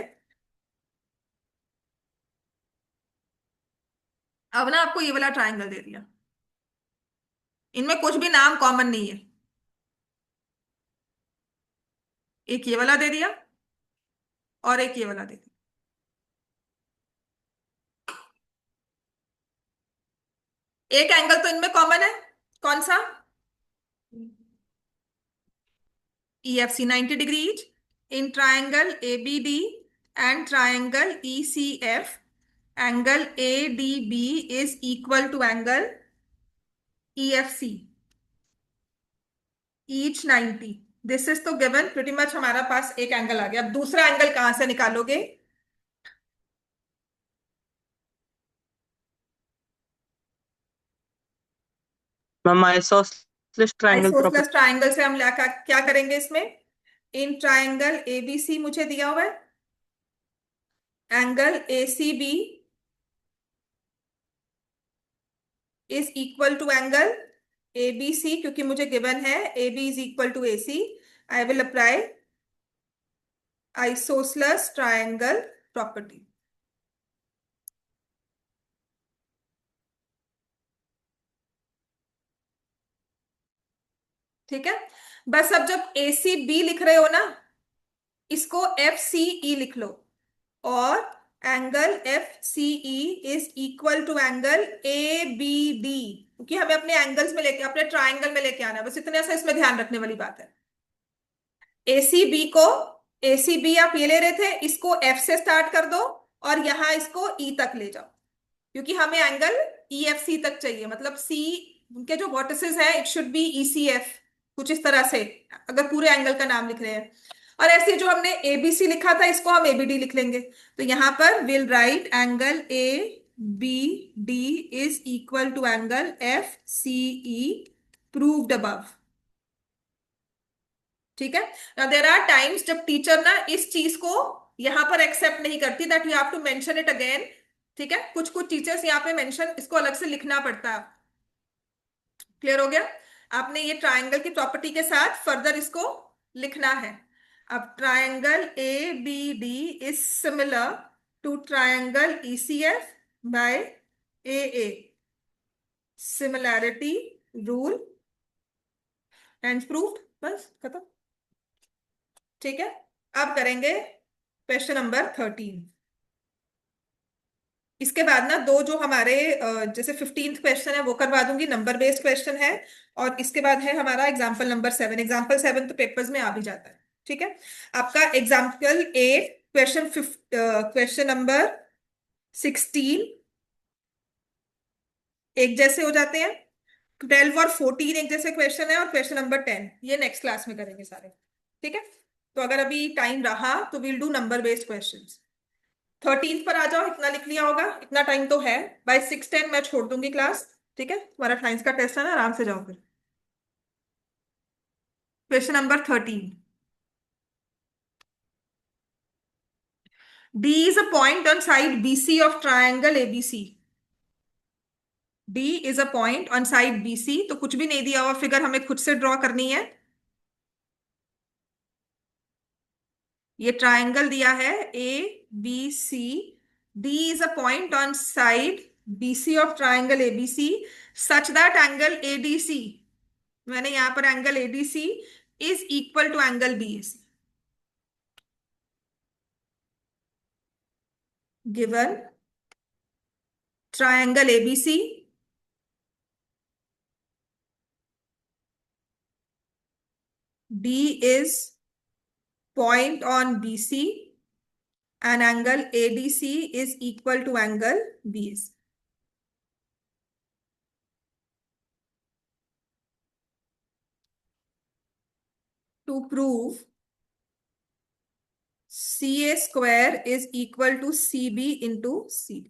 Speaker 1: अब ना आपको ये वाला ट्राइंगल दे दिया, इनमें कुछ भी नाम कॉमन नहीं है। एक ये वाला दे दिया और एक ये वाला दे दिया। एक एंगल तो इनमें कॉमन है, कौन सा? EFC 90 degree each in triangle ABD and triangle ECF, angle ADB is equal to angle EFC each 90। This is तो गिवन प्रीटी मच, हमारा पास एक एंगल आ गया। अब दूसरा एंगल कहां से निकालोगे?
Speaker 3: Ma'am isosceles triangle
Speaker 1: isosceles
Speaker 3: property.
Speaker 1: Triangle से हम क्या करेंगे इसमें? इन ट्रायंगल ABC मुझे दिया हुआ है, angle ACB is equal to angle ABC, क्योंकि मुझे गिवन है AB is equal to AC। I will apply isosceles triangle property. ठीक है, बस अब जब ACB लिख रहे हो ना, इसको FCE लिख लो, और angle FCE is equal to angle ABD, क्योंकि हमें अपने एंगल्स में लेके, अपने ट्राइंगल में लेके आना है। बस इतने सा इसमें ध्यान रखने वाली बात है। ACB को, ACB आप ये ले रहे थे, इसको F से स्टार्ट कर दो और यहां इसको E तक ले जाओ, क्योंकि हमें एंगल EFC तक चाहिए। मतलब C के जो वर्टिसेस है, इट शुड बी ECF, कुछ इस तरह से, अगर पूरे एंगल का नाम लिख रहे हैं। और ऐसे जो हमने ABC लिखा था, इसको हम ABD लिख लेंगे। तो यहां पर will write angle ABD is equal to angle FCE proved above. ठीक है, नाउ देयर आर टाइम्स जब टीचर ना इस चीज को यहां पर एक्सेप्ट नहीं करती, that you have to mention it again. ठीक है, कुछ कुछ टीचर्स यहाँ पे मेंशन, इसको अलग से लिखना पड़ता है। क्लियर हो गया? आपने ये ट्रायंगल की प्रॉपर्टी के साथ फर्दर इसको लिखना है। अब triangle ABD is similar to triangle ECF by AA, similarity rule and proved. बस खत्म। ठीक है, अब करेंगे क्वेश्चन नंबर 13। इसके बाद ना दो जो हमारे जैसे 15th क्वेश्चन है वो करवा दूंगी, नंबर बेस्ड क्वेश्चन है। और इसके बाद है हमारा एग्जाम्पल नंबर 7। एग्जाम्पल 7 तो पेपर्स में आ भी जाता है। ठीक है, आपका एग्जाम्पल 8, क्वेश्चन नंबर 16 एक जैसे हो जाते हैं। 12 और 14 एक जैसे क्वेश्चन है, और क्वेश्चन नंबर 10 ये नेक्स्ट क्लास में करेंगे सारे। ठीक है, तो अगर अभी टाइम रहा तो will do number based question. 13 पर आ जाओ, इतना लिख लिया होगा, इतना टाइम तो है। बाय 6:10 मैं छोड़ दूंगी क्लास। ठीक है, तुम्हारा साइंस का टेस्ट है ना, आराम से जाओ फिर। Question number 13। D is a point on side BC of triangle ABC। D is a point on side BC, तो कुछ भी नहीं दिया हुआ फिगर, हमें खुद से ड्रॉ करनी है। ये ट्रायंगल दिया है ABC। D is a point on side BC of triangle ABC such that angle ADC, मैंने यहां पर angle ADC is equal to angle BAC। Given triangle ABC, D is point on BC and angle ADC is equal to angle BAC. To prove CA square is equal to CB into CD.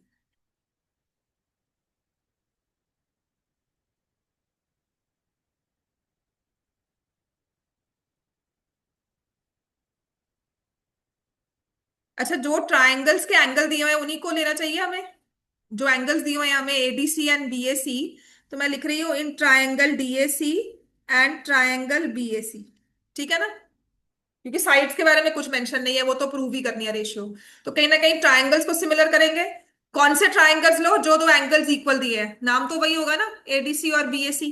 Speaker 1: अच्छा, जो triangles के angle दिए हुए हैं उन्हीं को लेना चाहिए हमें। जो एंगल्स दिए हुए हैं हमें ADC एंड BAC, तो मैं लिख रही हूं in triangle DAC and triangle BAC। ठीक है ना, क्योंकि साइड्स के बारे में कुछ मेंशन नहीं है, वो तो प्रूव ही करनी है रेशियो। तो कहीं ना कहीं ट्रायंगल्स को सिमिलर करेंगे, कौन से ट्राइंगल्स लो? जो दो एंगल्स इक्वल दिए हैं, नाम तो वही होगा ना, एडीसी और बीएसी।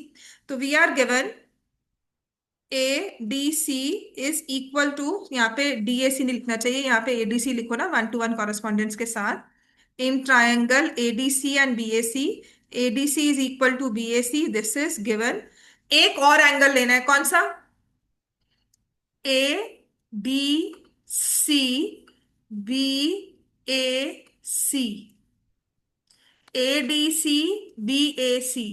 Speaker 1: तो we are given A D C is equal to, यहाँ पे डीएसी नहीं लिखना चाहिए, यहाँ पे एडीसी लिखो ना, 1 to 1 कॉरेस्पॉन्डेंस के साथ। In triangle ADC and BAC, ADC is equal to BAC, this is given. एक और एंगल लेना है, कौन सा? A D C B A C, A D C B A C,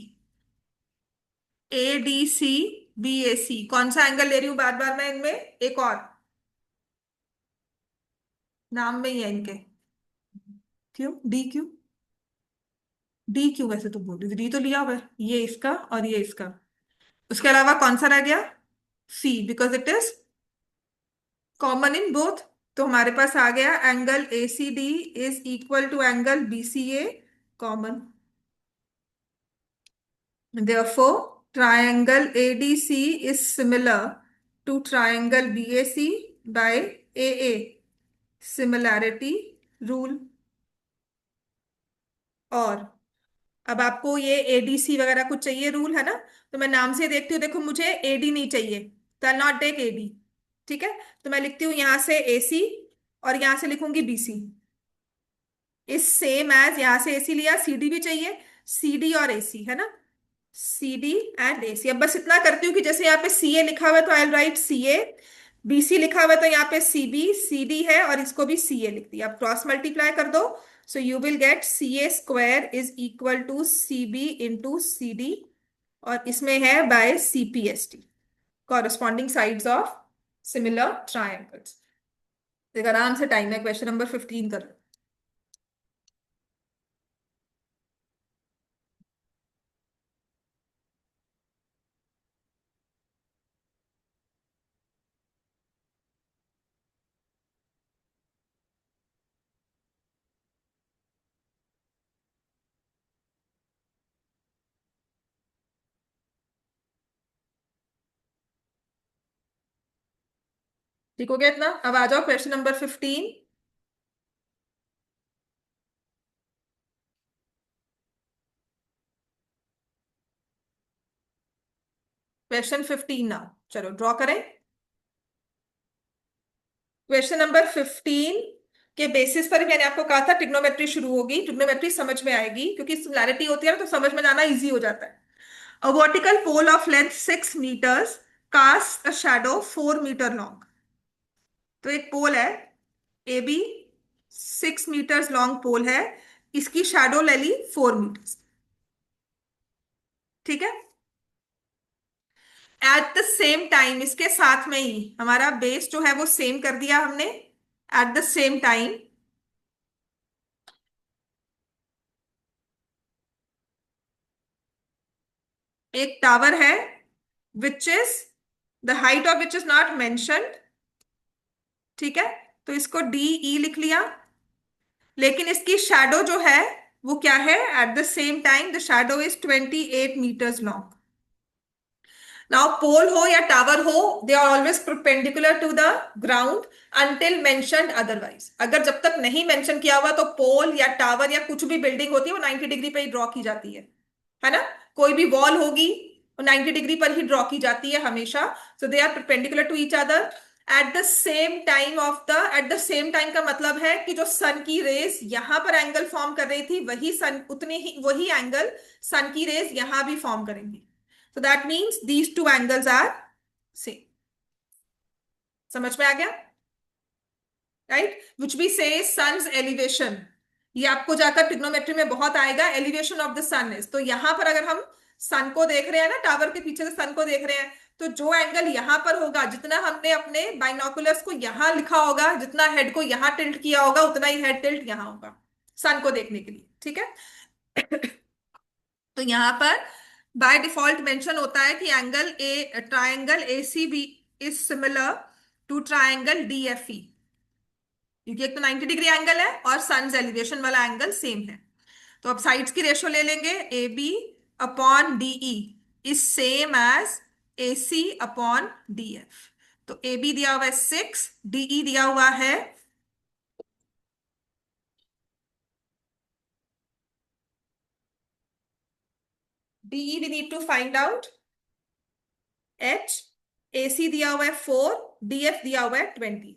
Speaker 1: A D C B A C. कौन सा angle ले रही हूं बार बार मैं इनमें? एक और, नाम में ही है इनके। क्यों डी? क्यों डी? क्यों वैसे तो बोल रही डी तो लिया हुआ है, ये इसका और ये इसका। उसके अलावा कौन सा रह गया? C, because it is common in both. तो हमारे पास आ गया angle A C D is equal to angle B C A, common. Therefore, triangle ADC is similar to triangle BAC by AA, similarity rule। और अब आपको ये ADC वगैरह कुछ चाहिए रूल, है ना? तो मैं नाम से देखती हूँ, देखो मुझे एडी नहीं चाहिए, तो आई नॉट टेक एडी। ठीक है, तो मैं लिखती हूँ यहां से एसी और यहां से लिखूंगी बीसी। इस सेम एज, यहां से एसी लिया, सीडी भी चाहिए, सीडी और एसी, है ना? सी डी एंड ए सी। अब बस इतना करती हूँ कि जैसे यहाँ पे सी ए लिखा हुआ है तो आई राइट सी ए, बी सी लिखा हुआ है तो यहाँ पे सी बी, सी डी है और इसको भी सी ए लिख दिया। अब क्रॉस मल्टीप्लाई कर दो, so you will get C A square is equal to C B into C D, और इसमें है by C P S T, corresponding sides of similar triangles. देखो आराम से टाइम है, क्वेश्चन नंबर 15 कर लो। ठीक हो गया इतना? अब आ जाओ क्वेश्चन नंबर 15। क्वेश्चन 15 ना, चलो ड्रॉ करें। क्वेश्चन नंबर 15 के बेसिस पर ही मैंने आपको कहा था ट्रिग्नोमेट्री शुरू होगी, ट्रिग्नोमेट्री समझ में आएगी क्योंकि सिमिलैरिटी होती है ना, तो समझ में जाना इजी हो जाता है। A vertical pole of length 6 meters cast a shadow 4 meter long. तो एक पोल है ए बी, 6 meters लॉन्ग पोल है, इसकी शैडो ले ली 4 meters। ठीक है, एट द सेम टाइम, इसके साथ में ही हमारा बेस जो है वो सेम कर दिया हमने। एट द सेम टाइम एक टावर है which is the height of which is not mentioned. ठीक है, तो इसको डी ई लिख लिया, लेकिन इसकी शैडो जो है वो क्या है? At the same time the shadow is 28 meters long. Now pole हो या टावर हो, they are always perpendicular to the ground until mentioned otherwise. अगर जब तक नहीं मेंशन किया हुआ तो पोल या टावर या कुछ भी बिल्डिंग होती है वो 90 डिग्री पे ही ड्रॉ की जाती है ना? कोई भी वॉल होगी वो 90 डिग्री पर ही ड्रॉ की जाती है हमेशा। So they are perpendicular to each other at the same time of the, at the same time का मतलब है कि जो सन की रेज यहां पर एंगल फॉर्म कर रही थी वही सन, उतने ही वही एंगल सन की रेज यहां भी फॉर्म करेंगी। So that means these two angles are same. समझ में आ गया? राइट, विच बी से सन्स एलिवेशन, ये आपको जाकर ट्रिग्नोमेट्री में बहुत आएगा। Elevation of the sun is, तो यहां पर अगर हम सन को देख रहे हैं ना, टावर के पीछे से सन को देख रहे हैं, तो जो एंगल यहां पर होगा, जितना हमने अपने बाइनोकुलर्स को यहां लिखा होगा, जितना हेड को यहां टिल्ट किया होगा, उतना ही हेड टिल्ट यहां होगा सन को देखने के लिए। ठीक है तो यहां पर बाय डिफॉल्ट मेंशन होता है कि angle A, triangle A C B is similar to triangle D F E, क्योंकि एक तो 90 डिग्री एंगल है और सन्स एलिवेशन वाला एंगल सेम है। तो अब साइड्स की रेशियो ले लेंगे, A B upon D E is same as A C upon D F. तो ए बी दिया हुआ है 6, डी ई दिया हुआ है DE we need to find out, H, AC दिया हुआ है 4, DF दिया हुआ है 20।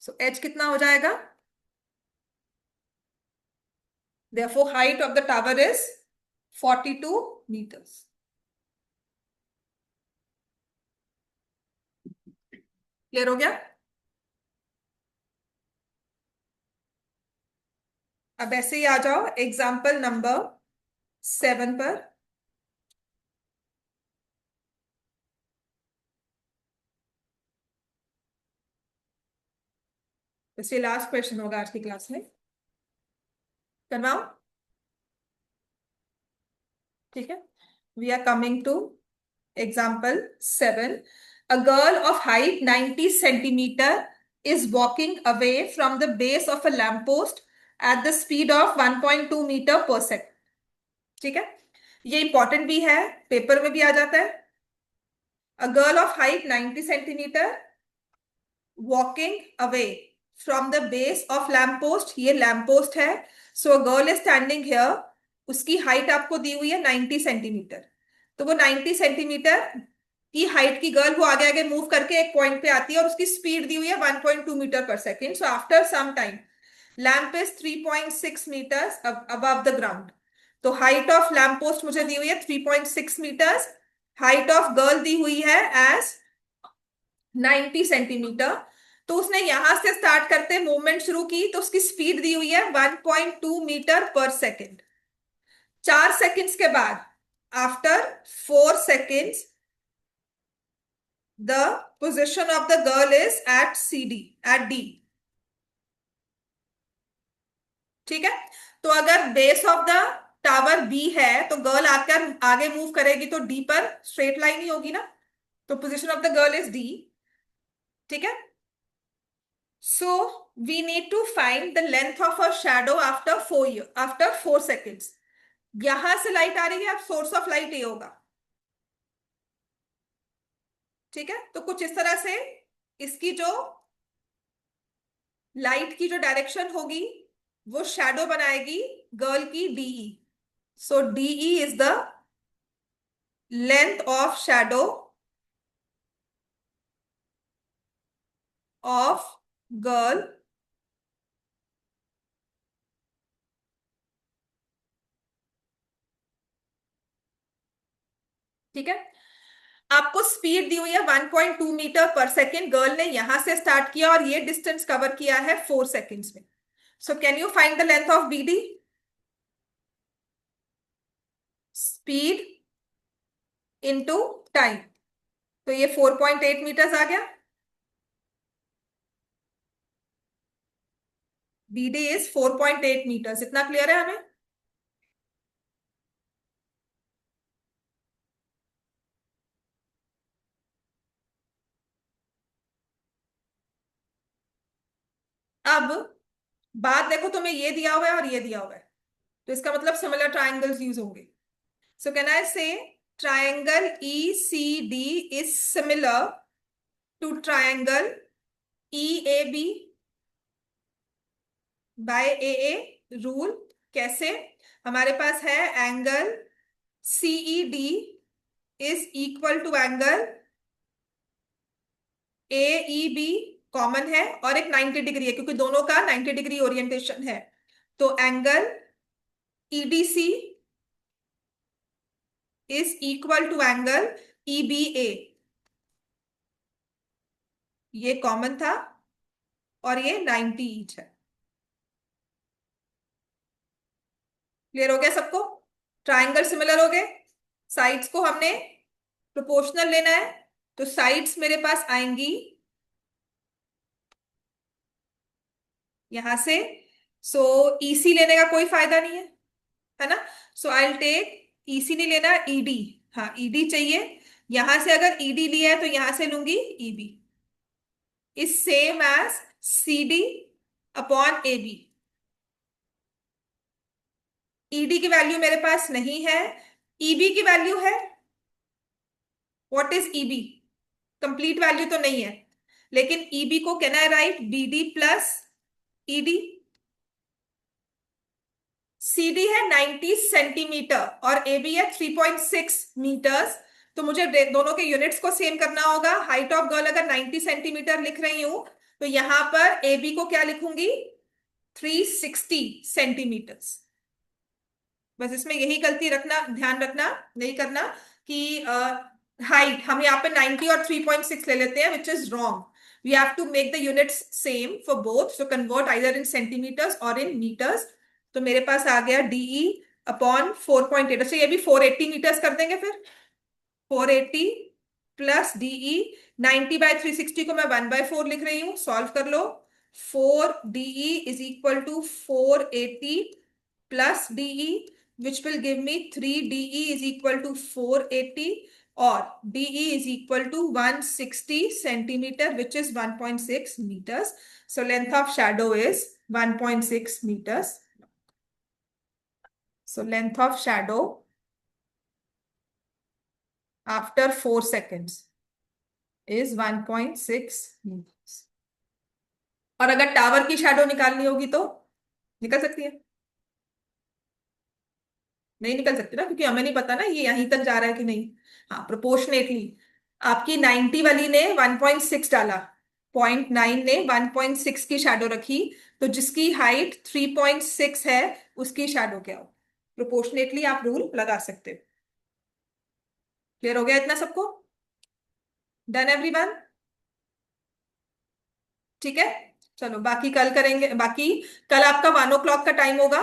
Speaker 1: सो H कितना हो जाएगा? Therefore height of the tower is 42 meters। Clear हो गया? अब ऐसे ही आ जाओ एग्जाम्पल नंबर 7 पर। वैसे लास्ट क्वेश्चन होगा आज की क्लास में, करवाओ? ठीक है, we are coming to example 7। A girl of height 90 centimetre is walking away from the base of a lamp post at the speed of 1.2 metre पर सेकंड। ठीक है, ये इंपॉर्टेंट भी है, पेपर में भी आ जाता है। अ girl of height 90 centimetre walking away from the base of lamp post, ये लैम्प पोस्ट है। So girl is standing here, उसकी हाइट आपको दी हुई है 90 सेंटीमीटर। तो वो 90 सेंटीमीटर की हाइट की गर्ल वो आगे आगे मूव करके एक पॉइंट पे आती है और उसकी स्पीड दी हुई है 1.2 मीटर पर second. So after some time lamp is 3.6 metres above the ground. तो हाइट ऑफ लैम्प पोस्ट मुझे दी हुई है 3.6 मीटर्स, हाइट ऑफ गर्ल दी हुई है एज 90 सेंटीमीटर। तो उसने यहां से स्टार्ट करते मूवमेंट शुरू की, तो उसकी स्पीड दी हुई है 1.2 मीटर पर सेकेंड। 4 सेकेंड्स के बाद, after 4 seconds, the position of the girl is at CD, at D। ठीक है, तो अगर base of the tower B है तो गर्ल आकर आगे मूव करेगी तो D पर स्ट्रेट लाइन ही होगी ना, तो position of the girl is D। ठीक है, so we need to find the length of a shadow after 4 seconds। यहां से लाइट आ रही है, अब सोर्स ऑफ लाइट ये होगा। ठीक है, तो कुछ इस तरह से इसकी जो लाइट की जो डायरेक्शन होगी वो शैडो बनाएगी गर्ल की DE। So DE is the length of shadow of girl ठीक है, आपको स्पीड दी हुई है 1.2 मीटर पर सेकेंड, गर्ल ने यहां से स्टार्ट किया और ये डिस्टेंस कवर किया है 4 सेकेंड्स में। So can you find the length of BD? Speed into time, तो ये 4.8 मीटर्स आ गया। BD is 4.8 metres. इतना क्लियर है हमें? अब बात देखो, तुम्हें ये दिया हुआ है और ये दिया हुआ है, तो इसका मतलब सिमिलर ट्राइंगल्स यूज होंगे। सो can I say triangle ECD is similar to triangle EAB by AA rule. कैसे? हमारे पास है angle CED is equal to angle AEB, common है, और एक 90 डिग्री है क्योंकि दोनों का 90 डिग्री ओरिएंटेशन है। तो angle EDC is equal to angle EBA, ये कॉमन था और ये 90 ईच है। क्लियर हो गया सबको? ट्राइंगल सिमिलर हो गए, साइड्स को हमने प्रोपोर्शनल लेना है, तो साइड्स मेरे पास आएंगी यहां से। सो EC लेने का कोई फायदा नहीं है ना? सो आई विल टेक EC नहीं लेना, ED। हाँ, ED चाहिए। यहां से अगर ED लिया है तो यहां से लूंगी EB is same as CD upon AB। ED की वैल्यू मेरे पास नहीं है, EB की वैल्यू है। What is EB? Complete value तो नहीं है, लेकिन EB को can I write BD plus ED। CD है 90 सेंटीमीटर और AB है 3.6 मीटर्स। तो मुझे दोनों के यूनिट्स को सेम करना होगा। हाइट ऑफ गर्ल अगर 90 सेंटीमीटर लिख रही हूं तो यहां पर AB को क्या लिखूंगी, 360 सेंटीमीटर्स। बस इसमें यही गलती रखना, ध्यान रखना नहीं करना कि हाइट हम यहाँ पे 90 और 3.6 ले लेते हैं, which is wrong. We have to make the units same for both, so convert either in centimetres और इन मीटर्स। तो मेरे पास आ गया DE अपॉन 4.8। अच्छा, ये भी 480 मीटर्स कर देंगे फिर। 480 प्लस DE, 90/360 को मैं 1/4 लिख रही हूं, सॉल्व कर लो। 4DE is equal to 480 plus DE, which will give me 3DE is equal to 480 or DE is equal to 160 centimeter, which is 1.6 meters. So length of shadow is 1.6 meters. So length of shadow after 4 seconds is 1.6 meters. और अगर tower की shadow निकालनी होगी तो निकल सकती है? नहीं निकल सकती ना, क्योंकि हमें नहीं पता ना ये यहीं तक जा रहा है कि नहीं। हाँ, प्रोपोर्शनेटली आपकी 90 वाली ने 1.6 डाला, 0.9 ने 1.6 की शैडो रखी, तो जिसकी हाइट 3.6 है उसकी शैडो क्या हो। प्रोपोर्शनेटली आप रूल लगा सकते हो। क्लियर हो गया इतना सबको? Done everyone? ठीक है, चलो बाकी कल करेंगे। बाकी कल आपका 1 o'clock का टाइम होगा,